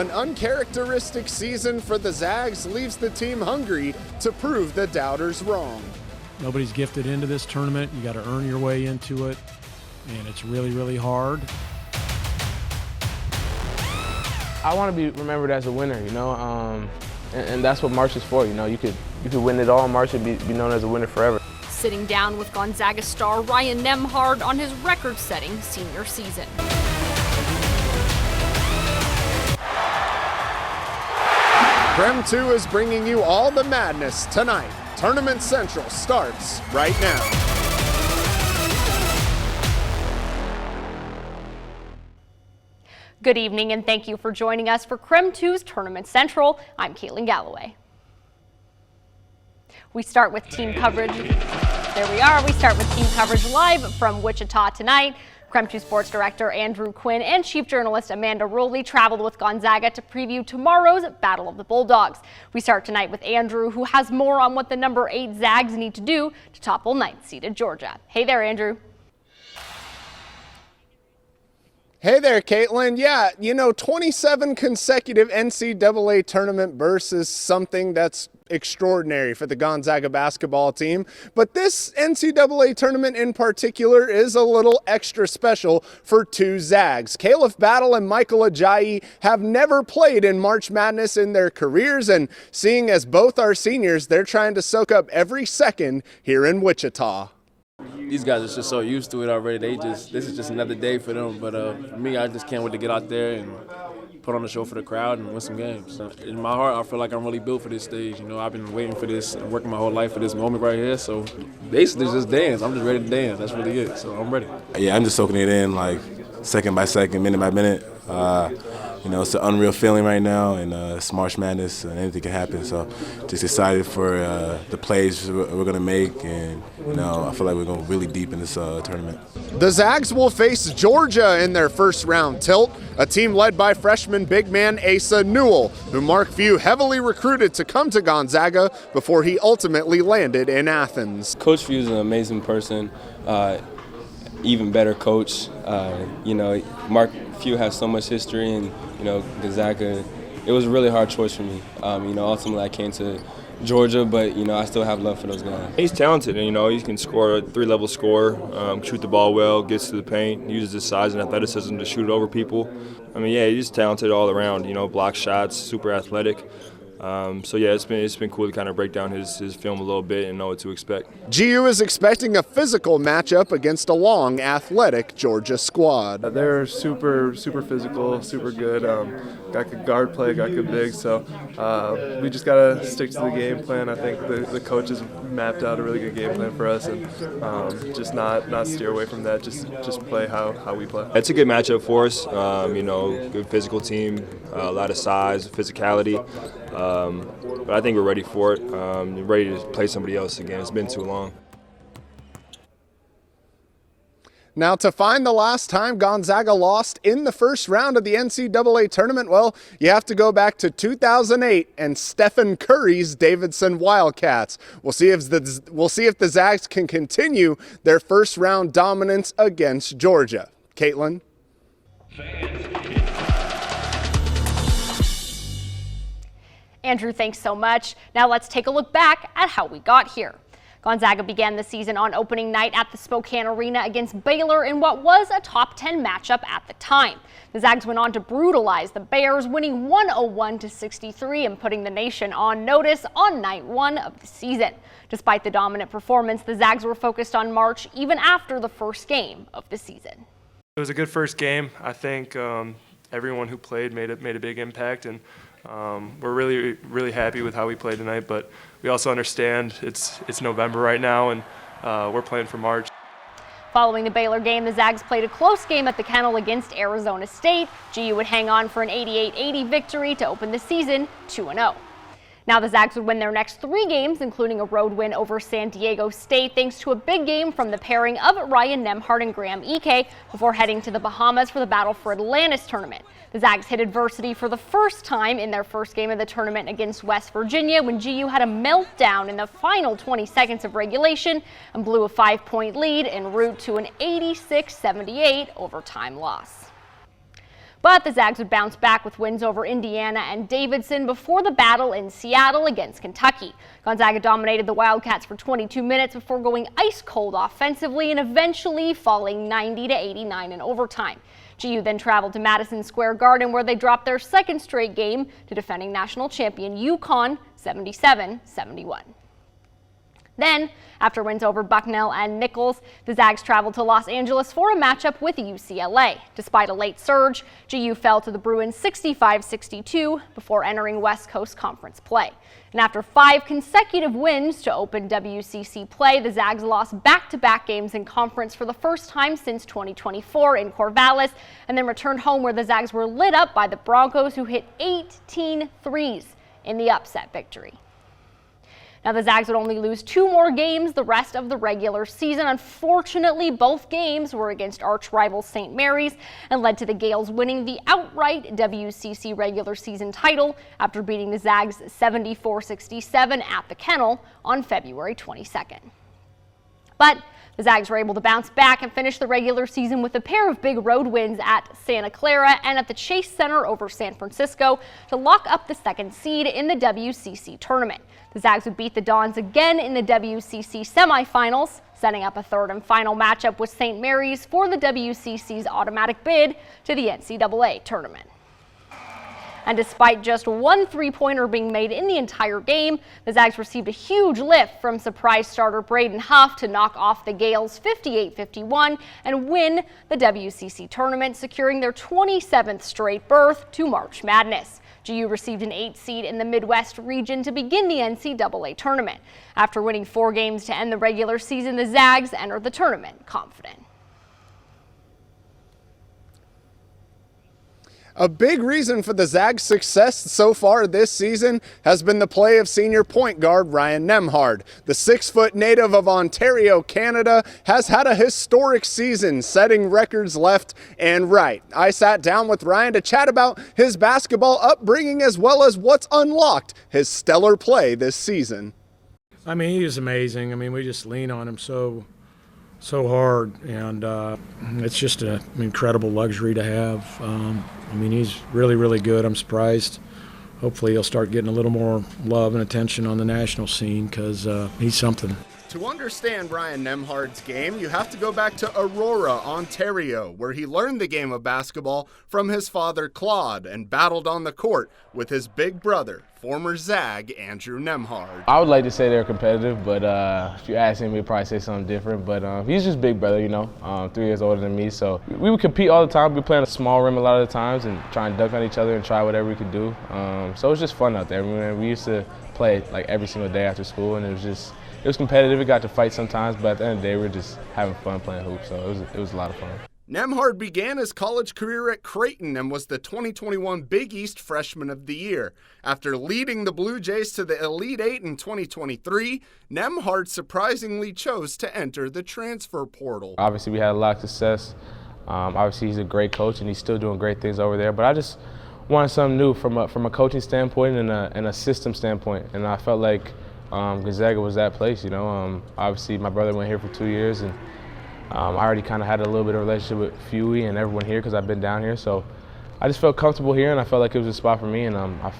An uncharacteristic season for the Zags leaves the team hungry to prove the doubters wrong. Nobody's gifted into this tournament. You got to earn your way into it, and it's really, really hard. I want to be remembered as a winner, you know, and that's what March is for. You know, you could win it all. March would be known as a winner forever. Sitting down with Gonzaga star Ryan Nembhard on his record-setting senior season. Prem 2 is bringing you all the madness tonight. Tournament Central starts right now. Good evening and thank you for joining us for Creme 2's Tournament Central. I'm Caitlin Galloway. We start with team coverage. There we are. We start with team coverage live from Wichita tonight. Creme 2 Sports Director Andrew Quinn and Chief Journalist Amanda Rowley traveled with Gonzaga to preview tomorrow's Battle of the Bulldogs. We start tonight with Andrew, who has more on what the number 8 Zags need to do to topple 9th-seeded Georgia. Hey there, Andrew. Hey there, Caitlin. Yeah, 27 consecutive NCAA tournament bursts is something that's extraordinary for the Gonzaga basketball team. But this NCAA tournament in particular is a little extra special for 2 Zags. Caleb Battle and Michael Ajayi have never played in March Madness in their careers, and seeing as both are seniors, they're trying to soak up every second here in Wichita. These guys are just so used to it already. This is just another day for them. But for me, I just can't wait to get out there and put on a show for the crowd and win some games. In my heart, I feel like I'm really built for this stage. I've been waiting for this and working my whole life for this moment right here. So basically, just dance. I'm just ready to dance. That's really it. So I'm ready. Yeah, I'm just soaking it in, like second by second, minute by minute. It's an unreal feeling right now, and it's March Madness, and anything can happen. So, just excited for the plays we're going to make, and I feel like we're going really deep in this tournament. The Zags will face Georgia in their first round tilt, a team led by freshman big man Asa Newell, who Mark Few heavily recruited to come to Gonzaga before he ultimately landed in Athens. Coach Few is an amazing person. Even better coach. Mark Few has so much history, and Gonzaga. It was a really hard choice for me. Ultimately I came to Georgia, but I still have love for those guys. He's talented, and he can score a 3-level score, shoot the ball well, gets to the paint, uses his size and athleticism to shoot over people. He's talented all around. Block shots, super athletic. It's been cool to kind of break down his film a little bit and know what to expect. GU is expecting a physical matchup against a long, athletic Georgia squad. They're super physical, super good. Got good guard play, got good bigs. So we just got to stick to the game plan. I think the coaches mapped out a really good game plan for us, and just not steer away from that. Just play how we play. It's a good matchup for us. Good physical team, a lot of size, physicality. But I think we're ready for it. Ready to play somebody else again. It's been too long. Now, to find the last time Gonzaga lost in the first round of the NCAA tournament, well, you have to go back to 2008 and Stephen Curry's Davidson Wildcats. We'll see if the Zags can continue their first round dominance against Georgia. Caitlin? Andrew, thanks so much. Now let's take a look back at how we got here. Gonzaga began the season on opening night at the Spokane Arena against Baylor in what was a top 10 matchup at the time. The Zags went on to brutalize the Bears, winning 101-63 and putting the nation on notice on night 1 of the season. Despite the dominant performance, the Zags were focused on March even after the first game of the season. It was a good first game. I think everyone who played made a big impact, and we're really happy with how we played tonight, but we also understand it's November right now, and we're playing for March. Following the Baylor game, the Zags played a close game at the Kennel against Arizona State. GU would hang on for an 88-80 victory to open the season 2-0. Now the Zags would win their next 3 games, including a road win over San Diego State, thanks to a big game from the pairing of Ryan Nembhard and Graham Ike before heading to the Bahamas for the Battle for Atlantis tournament. The Zags hit adversity for the first time in their first game of the tournament against West Virginia when GU had a meltdown in the final 20 seconds of regulation and blew a 5-point lead en route to an 86-78 overtime loss. But the Zags would bounce back with wins over Indiana and Davidson before the battle in Seattle against Kentucky. Gonzaga dominated the Wildcats for 22 minutes before going ice cold offensively and eventually falling 90-89 in overtime. GU then traveled to Madison Square Garden, where they dropped their second straight game to defending national champion UConn 77-71. Then, after wins over Bucknell and Nichols, the Zags traveled to Los Angeles for a matchup with UCLA. Despite a late surge, GU fell to the Bruins 65-62 before entering West Coast Conference play. And after 5 consecutive wins to open WCC play, the Zags lost back-to-back games in conference for the first time since 2024 in Corvallis, and then returned home where the Zags were lit up by the Broncos, who hit 18 threes in the upset victory. Now, the Zags would only lose 2 more games the rest of the regular season. Unfortunately, both games were against arch rival St. Mary's and led to the Gales winning the outright WCC regular season title after beating the Zags 74-67 at the Kennel on February 22nd. But the Zags were able to bounce back and finish the regular season with a pair of big road wins at Santa Clara and at the Chase Center over San Francisco to lock up the second seed in the WCC tournament. The Zags would beat the Dons again in the WCC semifinals, setting up a third and final matchup with St. Mary's for the WCC's automatic bid to the NCAA tournament. And despite just 1 3-pointer being made in the entire game, the Zags received a huge lift from surprise starter Braden Huff to knock off the Gales 58-51 and win the WCC tournament, securing their 27th straight berth to March Madness. GU received an 8 seed in the Midwest region to begin the NCAA tournament. After winning 4 games to end the regular season, the Zags entered the tournament confident. A big reason for the Zags' success so far this season has been the play of senior point guard Ryan Nembhard. The 6-foot native of Ontario, Canada, has had a historic season, setting records left and right. I sat down with Ryan to chat about his basketball upbringing as well as what's unlocked his stellar play this season. I mean, he is amazing. I mean, we just lean on him so hard, and it's just an incredible luxury to have. I mean, he's really, really good. I'm surprised. Hopefully he'll start getting a little more love and attention on the national scene because he's something. To understand Ryan Nembhard's game, you have to go back to Aurora, Ontario, where he learned the game of basketball from his father, Claude, and battled on the court with his big brother, former Zag Andrew Nembhard. I would like to say they're competitive, but if you ask him, he'd probably say something different. But he's just big brother, you know, 3 years older than me. So we would compete all the time. We play on a small rim a lot of the times and try and dunk on each other and try whatever we could do. So it was just fun out there. I mean, we used to play like every single day after school, and it was competitive. We got to fight sometimes, but at the end of the day, we were just having fun playing hoops. So it was a lot of fun. Nembhard began his college career at Creighton and was the 2021 Big East Freshman of the Year. After leading the Blue Jays to the Elite Eight in 2023, Nembhard surprisingly chose to enter the transfer portal. Obviously, we had a lot of success. Obviously, he's a great coach, and he's still doing great things over there. But I just wanted something new from a coaching standpoint and a system standpoint, and I felt like Gonzaga was that place, you know. Obviously, my brother went here for 2 years, and I already kind of had a little bit of a relationship with Huey and everyone here because I've been down here. So I just felt comfortable here, and I felt like it was a spot for me. And I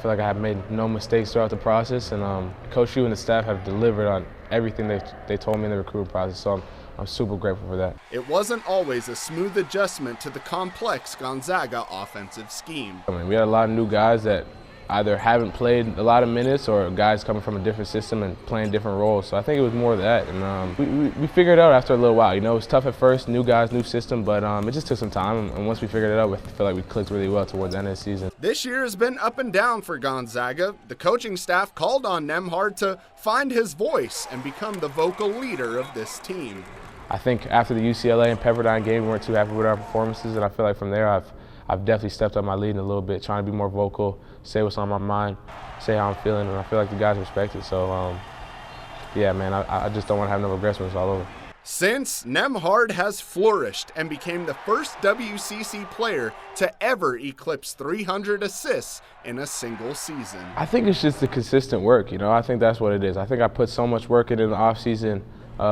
feel like I have made no mistakes throughout the process. And Coach Huey and the staff have delivered on everything they told me in the recruiting process. So I'm super grateful for that. It wasn't always a smooth adjustment to the complex Gonzaga offensive scheme. I mean, we had a lot of new guys that either haven't played a lot of minutes or guys coming from a different system and playing different roles. So I think it was more of that. And we figured it out after a little while. You know, it was tough at first, new guys, new system, but it just took some time. And once we figured it out, we feel like we clicked really well towards the end of the season. This year has been up and down for Gonzaga. The coaching staff called on Nembhard to find his voice and become the vocal leader of this team. I think after the UCLA and Pepperdine game, we weren't too happy with our performances, and I feel like from there I've definitely stepped up my lead a little bit, trying to be more vocal, say what's on my mind, say how I'm feeling, and I feel like the guys respect it. So, yeah, man, I just don't want to have no regrets when it's all over. Since, Nembhard has flourished and became the first WCC player to ever eclipse 300 assists in a single season. I think it's just the consistent work, you know. I think that's what it is. I think I put so much work in the offseason.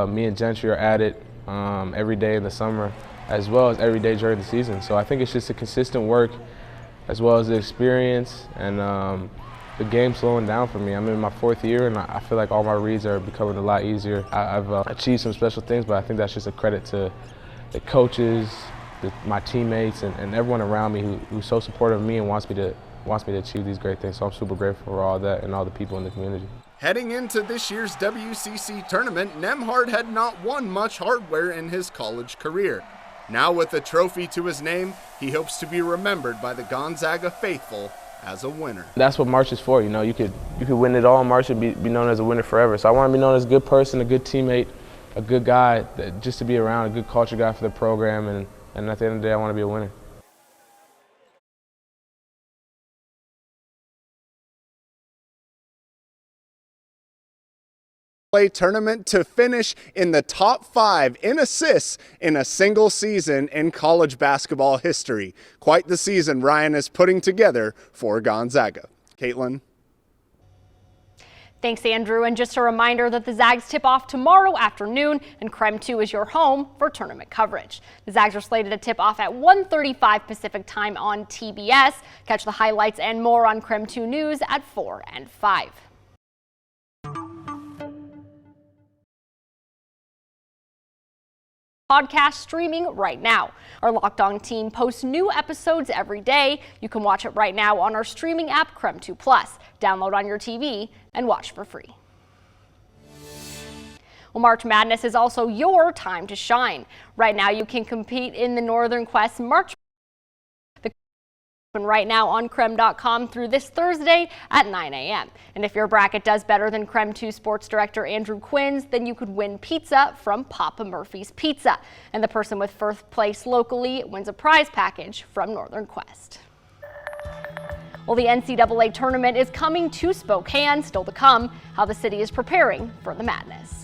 Me and Gentry are at it every day in the summer. as well as every day during the season. So I think it's just a consistent work as well as the experience and the game slowing down for me. I'm in my 4th year and I feel like all my reads are becoming a lot easier. I've achieved some special things, but I think that's just a credit to the coaches, my teammates, and everyone around me who's so supportive of me and wants me to achieve these great things. So I'm super grateful for all that and all the people in the community. Heading into this year's WCC tournament, Nembhard had not won much hardware in his college career. Now with a trophy to his name, he hopes to be remembered by the Gonzaga faithful as a winner. That's what March is for. You know, you could win it all in March and be known as a winner forever. So I want to be known as a good person, a good teammate, a good guy, just to be around, a good culture guy for the program, and at the end of the day, I want to be a winner. Tournament to finish in the top 5 in assists in a single season in college basketball history. Quite the season Ryan is putting together for Gonzaga. Caitlin. Thanks, Andrew. And just a reminder that the Zags tip off tomorrow afternoon, and Krem 2 is your home for tournament coverage. The Zags are slated to tip off at 1:35 Pacific time on TBS. Catch the highlights and more on Krem 2 News at 4 and 5. Podcast streaming right now. Our Locked On team posts new episodes every day. You can watch it right now on our streaming app, Krem 2 Plus. Download on your TV and watch for free. Well, March Madness is also your time to shine. Right now, you can compete in the Northern Quest March right now on Krem.com through this Thursday at 9 a.m. And if your bracket does better than Krem 2 Sports Director Andrew Quinn's, then you could win pizza from Papa Murphy's Pizza. And the person with first place locally wins a prize package from Northern Quest. Well, the NCAA tournament is coming to Spokane, still to come, how the city is preparing for the madness.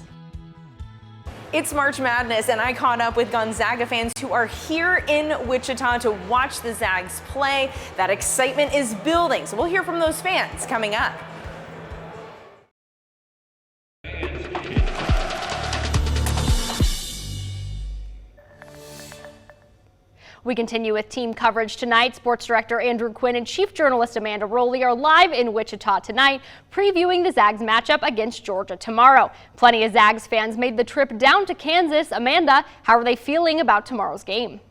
It's March Madness, and I caught up with Gonzaga fans who are here in Wichita to watch the Zags play. That excitement is building, so we'll hear from those fans coming up. We continue with team coverage tonight. Sports director Andrew Quinn and chief journalist Amanda Rowley are live in Wichita tonight, previewing the Zags matchup against Georgia tomorrow. Plenty of Zags fans made the trip down to Kansas. Amanda, how are they feeling about tomorrow's game?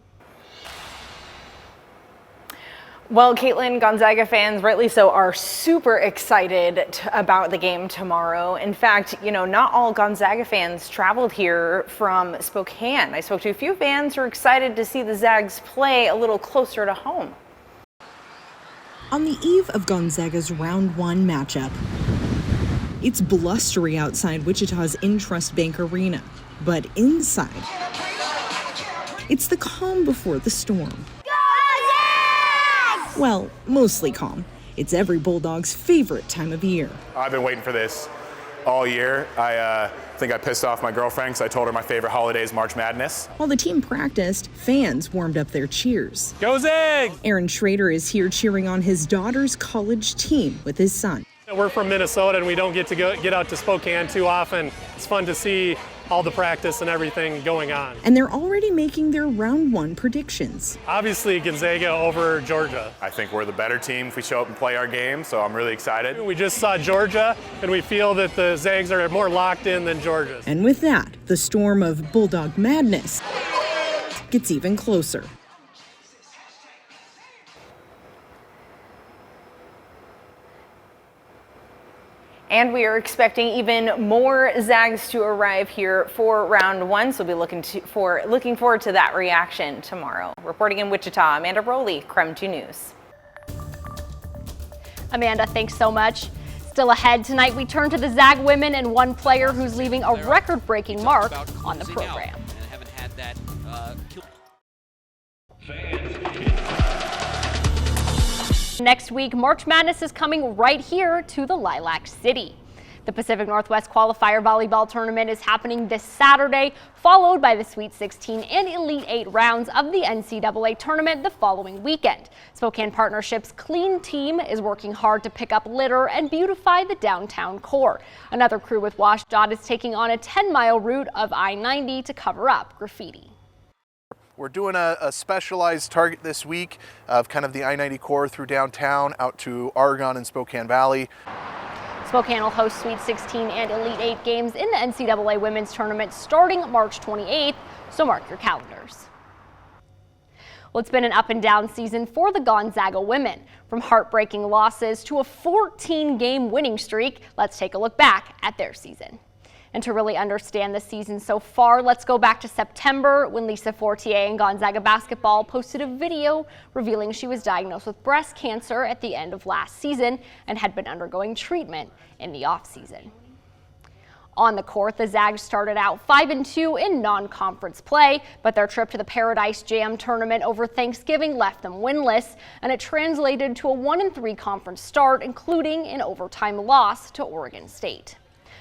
Well, Caitlin, Gonzaga fans, rightly so, are super excited about the game tomorrow. In fact, you know, not all Gonzaga fans traveled here from Spokane. I spoke to a few fans who are excited to see the Zags play a little closer to home. On the eve of Gonzaga's Round 1 matchup, it's blustery outside Wichita's Intrust Bank Arena, but inside, it's the calm before the storm. Well, mostly calm. It's every Bulldog's favorite time of year. I've been waiting for this all year. I think I pissed off my girlfriend because I told her my favorite holiday is March Madness. While the team practiced, fans warmed up their cheers. Go Zags! Aaron Schrader is here cheering on his daughter's college team with his son. We're from Minnesota and we don't get to get out to Spokane too often. It's fun to see all the practice and everything going on. And they're already making their Round 1 predictions. Obviously Gonzaga over Georgia. I think we're the better team if we show up and play our game, so I'm really excited. We just saw Georgia and we feel that the Zags are more locked in than Georgia. And with that, the storm of Bulldog madness gets even closer. And we are expecting even more Zags to arrive here for Round 1, so we'll be looking forward to that reaction tomorrow. Reporting in Wichita, Amanda Rowley, Krem 2 News. Amanda, thanks so much. Still ahead tonight, we turn to the Zag women and one player who's leaving a record-breaking mark on the program. Next week, March Madness is coming right here to the Lilac City. The Pacific Northwest Qualifier Volleyball Tournament is happening this Saturday, followed by the Sweet 16 and Elite 8 rounds of the NCAA tournament the following weekend. Spokane Partnership's Clean Team is working hard to pick up litter and beautify the downtown core. Another crew with WashDOT is taking on a 10-mile route of I-90 to cover up graffiti. We're doing a specialized target this week of kind of the I-90 core through downtown out to Argonne and Spokane Valley. Spokane will host Sweet 16 and Elite 8 games in the NCAA Women's Tournament starting March 28th, so mark your calendars. Well, it's been an up and down season for the Gonzaga women. From heartbreaking losses to a 14-game winning streak, let's take a look back at their season. And to really understand the season so far, let's go back to September when Lisa Fortier in Gonzaga basketball posted a video revealing she was diagnosed with breast cancer at the end of last season and had been undergoing treatment in the offseason. On the court, the Zags started out 5-2 in non-conference play, but their trip to the Paradise Jam tournament over Thanksgiving left them winless, and it translated to a 1-3 conference start, including an overtime loss to Oregon State.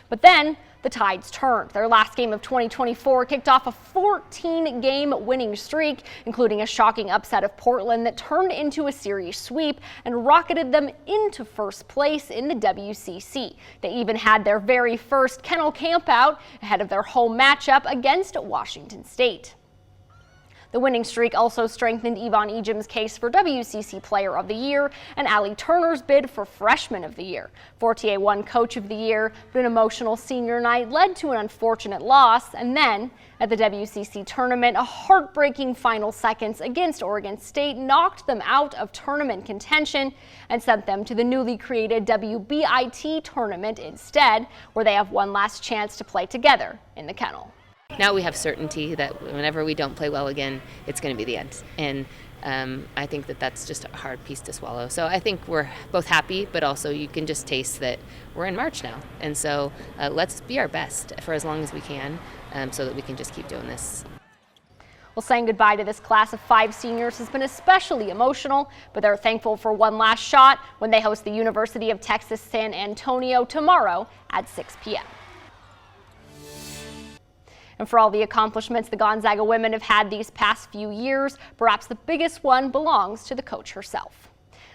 But then the tides turned. Their last game of 2024 kicked off a 14-game winning streak, including a shocking upset of Portland that turned into a series sweep and rocketed them into first place in the WCC. They even had their very first kennel campout ahead of their home matchup against Washington State. The winning streak also strengthened Yvonne Ejim's case for WCC Player of the Year and Allie Turner's bid for Freshman of the Year. Fortier won Coach of the Year, but an emotional senior night led to an unfortunate loss, and then at the WCC tournament, a heartbreaking final seconds against Oregon State knocked them out of tournament contention and sent them to the newly created WBIT tournament instead, where they have one last chance to play together in the kennel. Now we have certainty that whenever we don't play well again, it's going to be the end. And I think that that's just a hard piece to swallow. So I think we're both happy, but also you can just taste that we're in March now. And so let's be our best for as long as we can so that we can just keep doing this. Well, saying goodbye to this class of 5 seniors has been especially emotional, but they're thankful for one last shot when they host the University of Texas San Antonio tomorrow at 6 p.m. And for all the accomplishments the Gonzaga women have had these past few years, perhaps the biggest one belongs to the coach herself.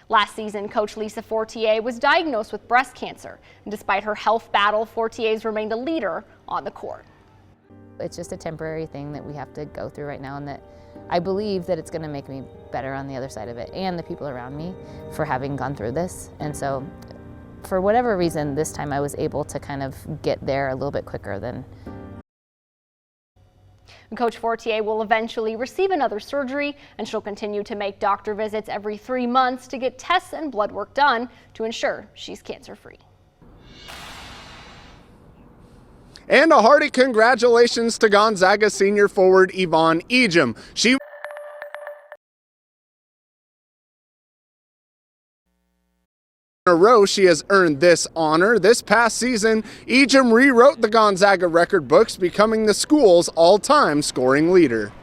Last season, Coach Lisa Fortier was diagnosed with breast cancer, and despite her health battle, Fortier's remained a leader on the court. It's just a temporary thing that we have to go through right now, and that I believe that it's going to make me better on the other side of it, and the people around me for having gone through this. And so for whatever reason, this time I was able to kind of get there a little bit quicker than Coach Fortier will eventually receive another surgery, and she'll continue to make doctor visits every 3 months to get tests and blood work done to ensure she's cancer-free. And a hearty congratulations to Gonzaga senior forward Yvonne Ejim. She in a row she has earned this honor. This past season, Ejim rewrote the Gonzaga record books, becoming the school's all-time scoring leader.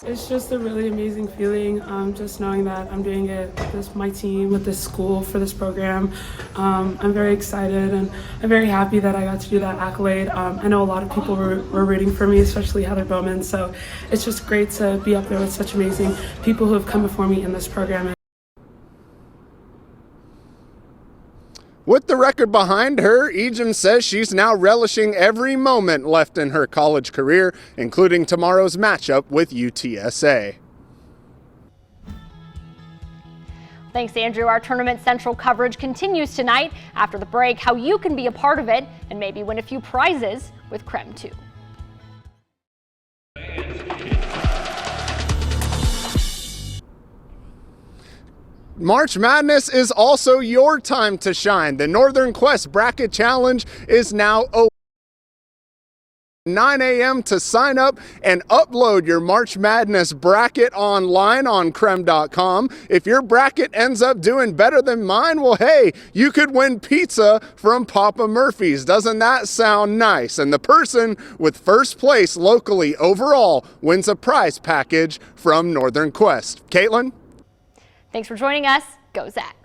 It's just a really amazing feeling, just knowing that I'm doing it with my team, with this school, for this program. I'm very excited, and I'm very happy that I got to do that accolade. I know a lot of people were rooting for me, especially Heather Bowman, so it's just great to be up there with such amazing people who have come before me in this program. With the record behind her, Ejim says she's now relishing every moment left in her college career, including tomorrow's matchup with UTSA. Thanks, Andrew. Our Tournament Central coverage continues tonight. After the break, how you can be a part of it and maybe win a few prizes with Creme 2. March Madness is also your time to shine. The Northern Quest Bracket Challenge is now open. 9 a.m. to sign up and upload your March Madness bracket online on creme.com. If your bracket ends up doing better than mine, well, hey, you could win pizza from Papa Murphy's. Doesn't that sound nice? And the person with first place locally overall wins a prize package from Northern Quest. Caitlin? Thanks for joining us. Go Zags.